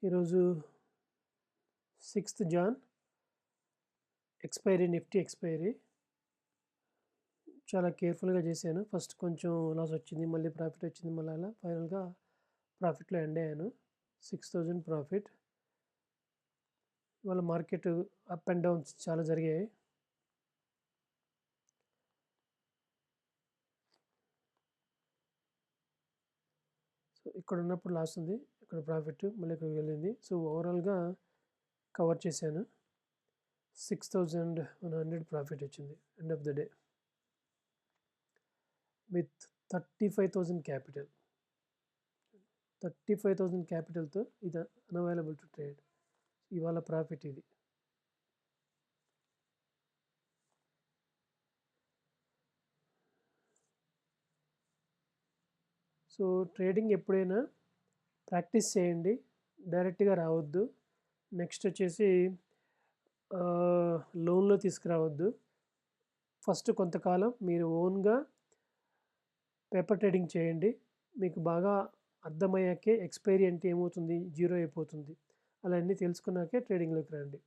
ఈరోజు 6th John expiry Nifty expiry చాలా కేర్ఫుల్గా చేశాను. ఫస్ట్ కొంచెం లాస్ వచ్చింది, మళ్ళీ ప్రాఫిట్ వచ్చింది, మళ్ళీ అలా ఫైనల్గా ప్రాఫిట్లో ఎండ్ అయ్యాను. 6,000 ప్రాఫిట్. ఇవాళ మార్కెట్ అప్ అండ్ డౌన్స్ చాలా జరిగాయి. సో ఇక్కడ ఉన్నప్పుడు లాస్ ఉంది, ఇక్కడ ప్రాఫిట్, మళ్ళీ ఇక్కడికి వెళ్ళింది. సో ఓవరాల్గా కవర్ చేశాను. 6,100 ప్రాఫిట్ వచ్చింది end of the day with 35,000 capital. 35,000 క్యాపిటల్తో ఇది అన్అవైలబుల్ టు ట్రేడ్. ఇవాళ ప్రాఫిట్ ఇది. సో ట్రేడింగ్ ఎప్పుడైనా ప్రాక్టీస్ చేయండి, డైరెక్ట్గా రావద్దు. నెక్స్ట్ వచ్చేసి లోన్లో తీసుకురావద్దు. ఫస్ట్ కొంతకాలం మీరు ఓన్గా పేపర్ ట్రేడింగ్ చేయండి. మీకు బాగా అర్థమయ్యాకే ఎక్స్పైరీ అంటే ఏమవుతుంది, జీరో అయిపోతుంది, అలా అన్నీ తెలుసుకున్నాకే ట్రేడింగ్లోకి రండి.